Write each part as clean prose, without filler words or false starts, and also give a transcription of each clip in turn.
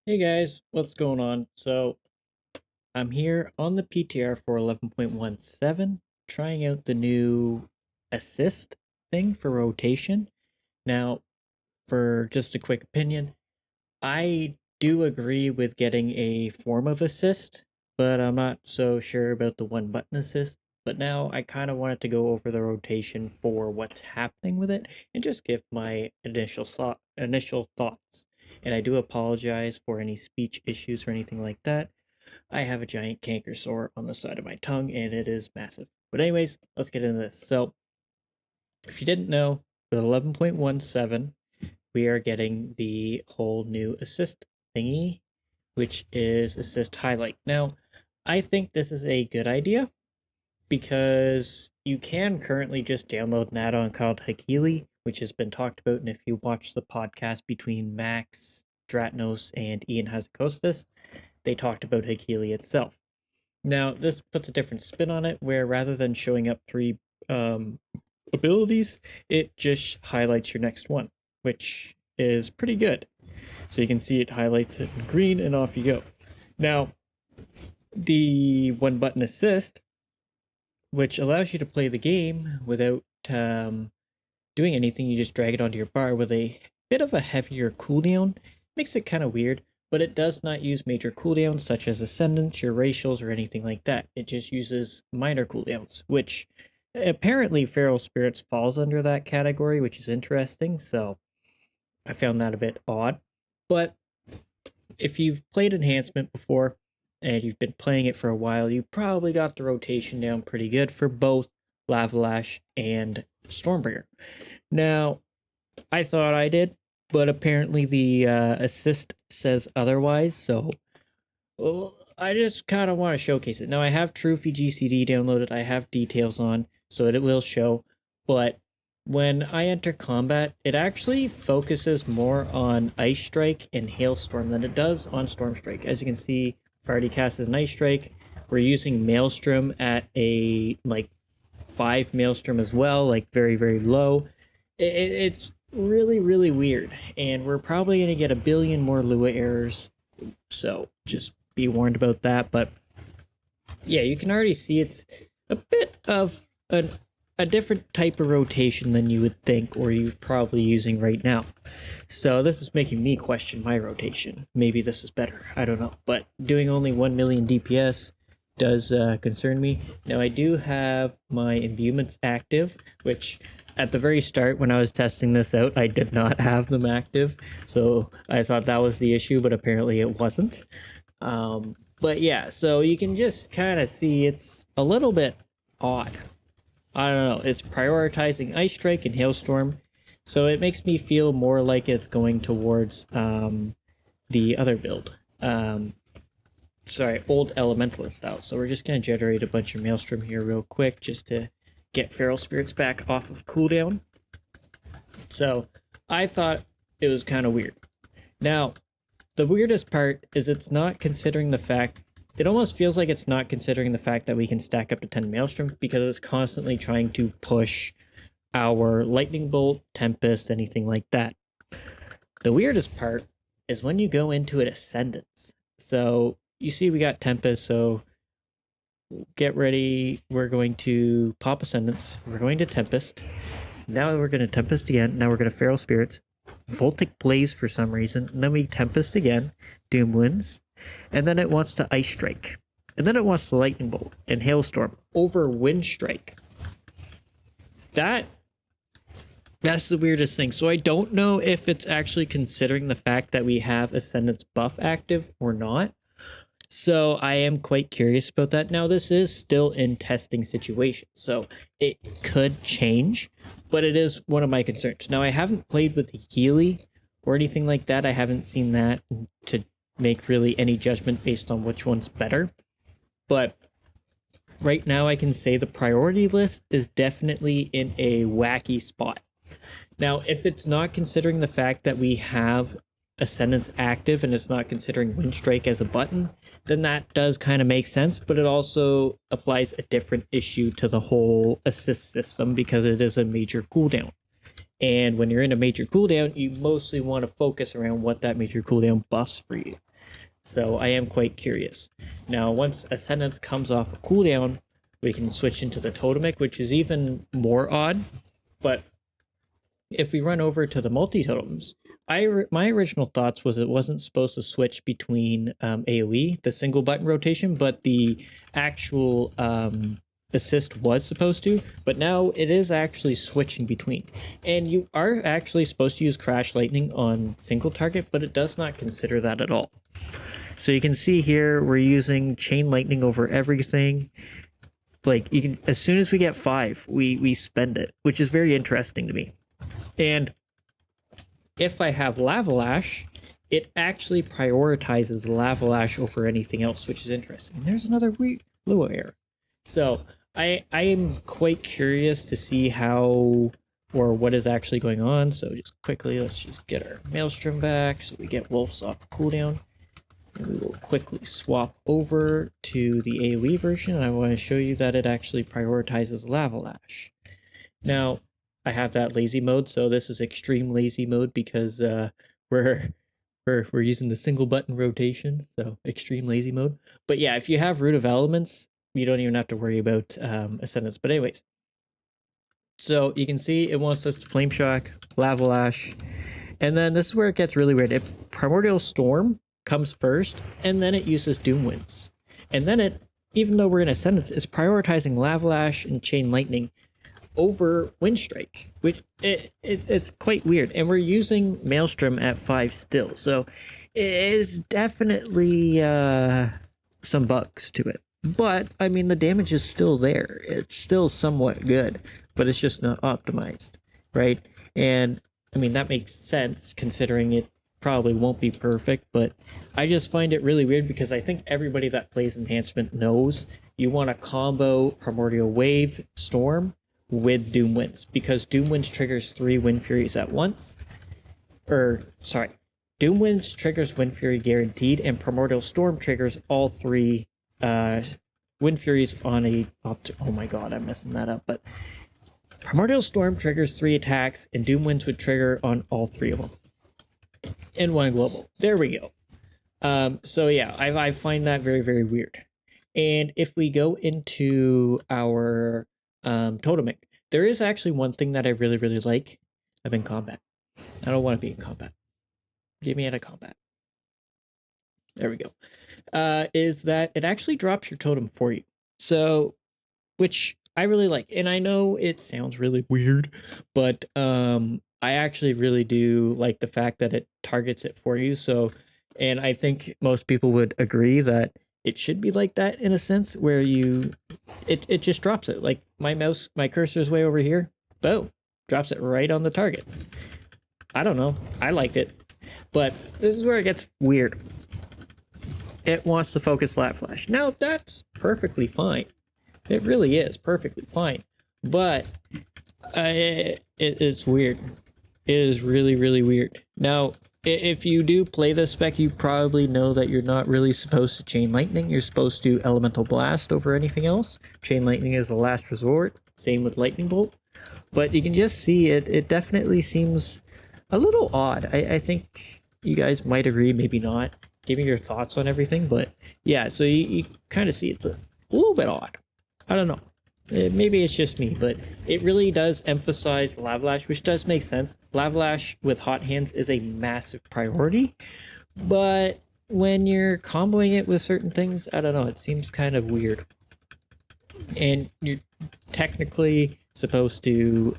Hey guys, what's going on? So I'm here on the PTR for 11.17, trying out the new assist thing for rotation. Now, for just a quick opinion, I do agree with getting a form of assist, but I'm not so sure about the one button assist. But now I kind of wanted to go over the rotation for what's happening with it and just give my initial thoughts. And I do apologize for any speech issues or anything like that. I have a giant canker sore on the side of my tongue and it is massive. But anyways, let's get into this. So, if you didn't know, with 11.17, we are getting the whole new assist thingy, which is assist highlight. Now, I think this is a good idea because you can currently just download an add-on called Hakili, which has been talked about. And if you watch the podcast between Max Dratnos and Ian Hazakostas, they talked about Hakili itself. Now, this puts a different spin on it, where rather than showing up three um, abilities, it just highlights your next one, which is pretty good. So you can see it highlights it in green, and off you go. Now, the one button assist, which allows you to play the game without doing anything, you just drag it onto your bar with a bit of a heavier cooldown. Makes it kind of weird, but it does not use major cooldowns such as Ascendance, your racials, or anything like that. It just uses minor cooldowns, which apparently Feral Spirits falls under that category, which is interesting, so I found that a bit odd. But if you've played Enhancement before and you've been playing it for a while, you probably got the rotation down pretty good for both Lavalash and Stormbringer. Now, I thought I did, but apparently the assist says otherwise, so well, I just kind of want to showcase it. Now, I have Trophy GCD downloaded, I have details on, so it will show, but when I enter combat, it actually focuses more on Ice Strike and Hailstorm than it does on Storm Strike. As you can see, I've already casted an Ice Strike. We're using Maelstrom at a, like, 5 Maelstrom as well, like, very, very low. It's really, really weird, and we're probably going to get a billion more Lua errors, so just be warned about that. But yeah, you can already see it's a bit of a different type of rotation than you would think, or you're probably using right now. So this is making me question my rotation. Maybe this is better. I don't know. But doing only 1 million DPS does concern me. Now, I do have my imbuements active, which at the very start when I was testing this out, I did not have them active. So I thought that was the issue, but apparently it wasn't. But yeah, so you can just kind of see it's a little bit odd. I don't know. It's prioritizing Ice Strike and Hailstorm, so it makes me feel more like it's going towards the other build. Sorry, old Elementalist style. So we're just gonna generate a bunch of Maelstrom here real quick just to get Feral Spirits back off of cooldown. So I thought it was kind of weird. Now, the weirdest part is it's not considering the fact, it almost feels like it's not considering the fact that we can stack up to 10 Maelstrom because it's constantly trying to push our Lightning Bolt, Tempest, anything like that. The weirdest part is when you go into an Ascendance. So you see we got Tempest, so get ready. We're going to pop Ascendance. We're going to Tempest. Now we're going to Tempest again. Now we're going to Feral Spirits. Voltic Blaze for some reason. And then we Tempest again. Doom Winds. And then it wants to Ice Strike. And then it wants to Lightning Bolt and Hailstorm over Wind Strike. That's the weirdest thing. So I don't know if it's actually considering the fact that we have Ascendance buff active or not. So I am quite curious about that. Now, this is still in testing situation, so it could change, but it is one of my concerns. Now, I haven't played with Healy or anything like that. I haven't seen that to make really any judgment based on which one's better. But right now, I can say the priority list is definitely in a wacky spot. Now, if it's not considering the fact that we have Ascendance active and it's not considering Wind Strike as a button, then that does kind of make sense, but it also applies a different issue to the whole assist system because it is a major cooldown. And when you're in a major cooldown, you mostly want to focus around what that major cooldown buffs for you. So I am quite curious. Now, once Ascendance comes off a cooldown, we can switch into the Totemic, which is even more odd. But if we run over to the multi-totems, my original thoughts was it wasn't supposed to switch between AoE, the single button rotation, but the actual assist was supposed to, but now it is actually switching between. And you are actually supposed to use Crash Lightning on single target, but it does not consider that at all. So you can see here we're using Chain Lightning over everything. Like, you can, as soon as we get 5, we spend it, which is very interesting to me. And if I have Lava Lash, it actually prioritizes Lava Lash over anything else, which is interesting. And there's another Lua error. So I am quite curious to see how or what is actually going on. So just quickly, let's just get our Maelstrom back so we get Wolf's off cooldown. And we will quickly swap over to the AoE version. And I want to show you that it actually prioritizes Lava Lash. Now, I have that lazy mode, so this is extreme lazy mode because we're using the single button rotation, so extreme lazy mode. But yeah, if you have Root of Elements, you don't even have to worry about Ascendance. But anyways, so you can see it wants us to Flame Shock, Lava Lash, and then this is where it gets really weird. Primordial Storm comes first, and then it uses Doom Winds. And then it, even though we're in Ascendance, it's prioritizing Lava Lash and Chain Lightning over Windstrike, which it's quite weird. And we're using Maelstrom at 5 still, so it is definitely some bugs to it. But, I mean, the damage is still there. It's still somewhat good, but it's just not optimized, right? And, I mean, that makes sense considering it probably won't be perfect, but I just find it really weird because I think everybody that plays Enhancement knows you want to combo Primordial Wave, Storm, with Doom Winds, because Doom Winds triggers 3 Wind Furies at once. Doom Winds triggers Wind Fury guaranteed, and Primordial Storm triggers all 3 Wind Furies on a... Oh my god, I'm messing that up, but Primordial Storm triggers 3 attacks, and Doom Winds would trigger on all 3 of them. In one global. There we go. So yeah, I find that very, very weird. And if we go into our Totemic, there is actually one thing that I really, really like. I'm in combat. I don't want to be in combat. Get me out of combat. There we go. Is that it actually drops your totem for you. So, which I really like. And I know it sounds really weird, but I actually really do like the fact that it targets it for you. So, and I think most people would agree that it should be like that in a sense where it just drops it. Like my cursor is way over here. Boom. Drops it right on the target. I don't know. I liked it. But this is where it gets weird. It wants to focus Lava Flash. Now, that's perfectly fine. It really is perfectly fine. But it's weird. It is really, really weird. Now, if you do play this spec, you probably know that you're not really supposed to Chain Lightning. You're supposed to Elemental Blast over anything else. Chain Lightning is the last resort. Same with Lightning Bolt. But you can just see it definitely seems a little odd. I think you guys might agree, maybe not. Give me your thoughts on everything. But yeah, so you kind of see it's a little bit odd. I don't know. Maybe it's just me, but it really does emphasize Lava Lash, which does make sense. Lava Lash with Hot Hands is a massive priority, but when you're comboing it with certain things, I don't know, it seems kind of weird. And you're technically supposed to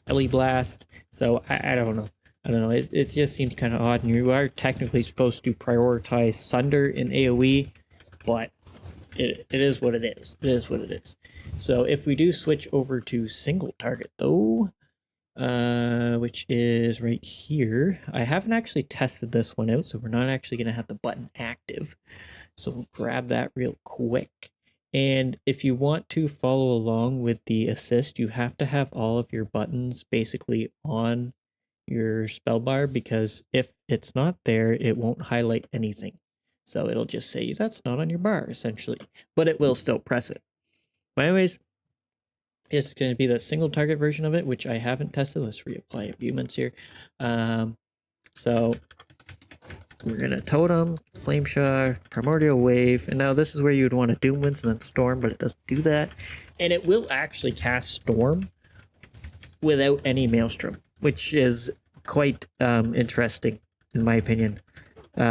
LE Blast, so I don't know. I don't know, it just seems kind of odd, and you are technically supposed to prioritize Sunder in AoE, but it is what it is. It is what it is. So if we do switch over to single target though, which is right here, I haven't actually tested this one out, so we're not actually going to have the button active. So we'll grab that real quick. And if you want to follow along with the assist, you have to have all of your buttons basically on your spell bar, because if it's not there, it won't highlight anything. So it'll just say that's not on your bar, essentially. But it will still press it. But anyways, it's going to be the single target version of it, which I haven't tested. Let's reapply abuments here. So we're gonna Totem, Flame Shot, Primordial Wave, and now this is where you'd want to Doom Winds and then Storm, but it doesn't do that. And it will actually cast Storm without any Maelstrom, which is quite interesting in my opinion.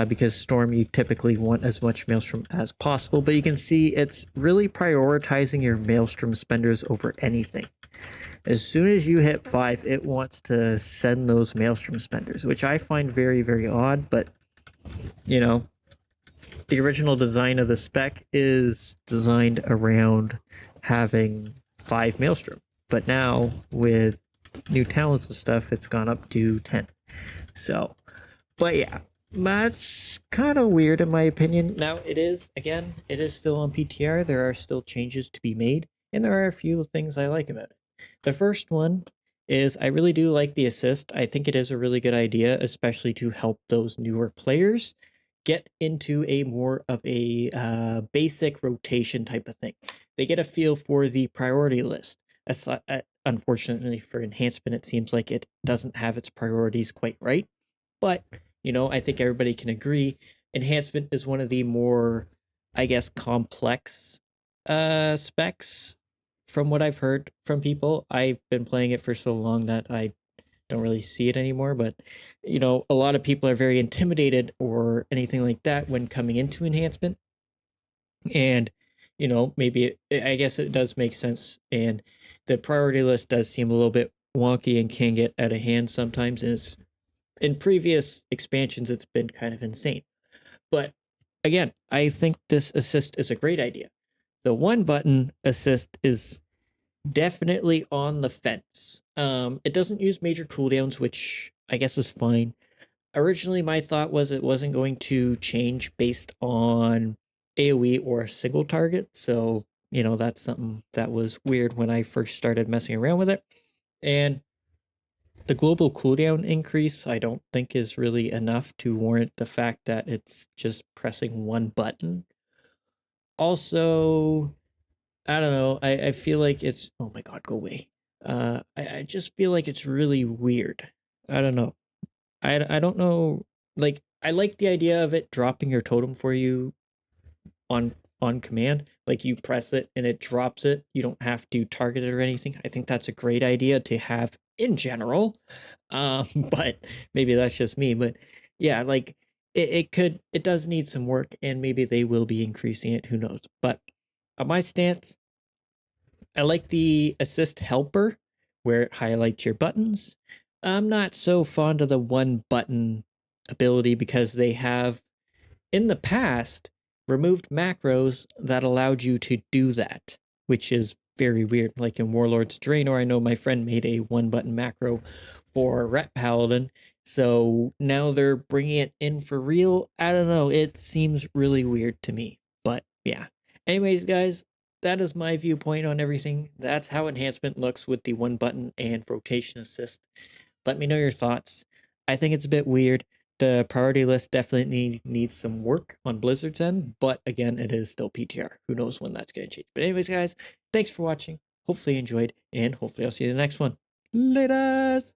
Because Storm, you typically want as much Maelstrom as possible, but you can see it's really prioritizing your Maelstrom spenders over anything. As soon as you hit 5, it wants to send those Maelstrom spenders, which I find very, very odd, but, you know, the original design of the spec is designed around having 5 Maelstrom, but now with new talents and stuff, it's gone up to 10. So, but yeah, that's kind of weird in my opinion. Now, it is, again, it is still on PTR. There are still changes to be made, and there are a few things I like about it. The first one is I really do like the assist. I think it is a really good idea, especially to help those newer players get into a more of a basic rotation type of thing. They get a feel for the priority list. Unfortunately, for enhancement, it seems like it doesn't have its priorities quite right. But, I think everybody can agree enhancement is one of the more, I guess, complex specs from what I've heard from people. I've been playing it for so long that I don't really see it anymore, but a lot of people are very intimidated or anything like that when coming into enhancement. And maybe I guess it does make sense, and the priority list does seem a little bit wonky and can get out of hand sometimes. Is in previous expansions it's been kind of insane. But again, I think this assist is a great idea. The one button assist is definitely on the fence. It doesn't use major cooldowns, which I guess is fine. Originally, my thought was it wasn't going to change based on AoE or a single target. So, that's something that was weird when I first started messing around with it. And the global cooldown increase, I don't think is really enough to warrant the fact that it's just pressing one button. Also, I don't know. I feel like it's, oh my god, go away. I just feel like it's really weird. I don't know. I don't know. Like, I like the idea of it dropping your totem for you on on command. Like, you press it and it drops it. You don't have to target it or anything. I think that's a great idea to have in general. But maybe that's just me. But yeah, like it does need some work, and maybe they will be increasing it. Who knows? But on my stance, I like the assist helper where it highlights your buttons. I'm not so fond of the one button ability because they have in the past removed macros that allowed you to do that, which is very weird. Like in Warlords of Draenor, I know my friend made a one button macro for Ret Paladin, so now they're bringing it in for real. I don't know, it seems really weird to me, but yeah. Anyways, guys, that is my viewpoint on everything. That's how enhancement looks with the one button and rotation assist. Let me know your thoughts. I think it's a bit weird. The priority list definitely needs some work on Blizzard's end, but again, it is still PTR. Who knows when that's going to change. But anyways, guys, thanks for watching. Hopefully you enjoyed, and hopefully I'll see you in the next one. Laters!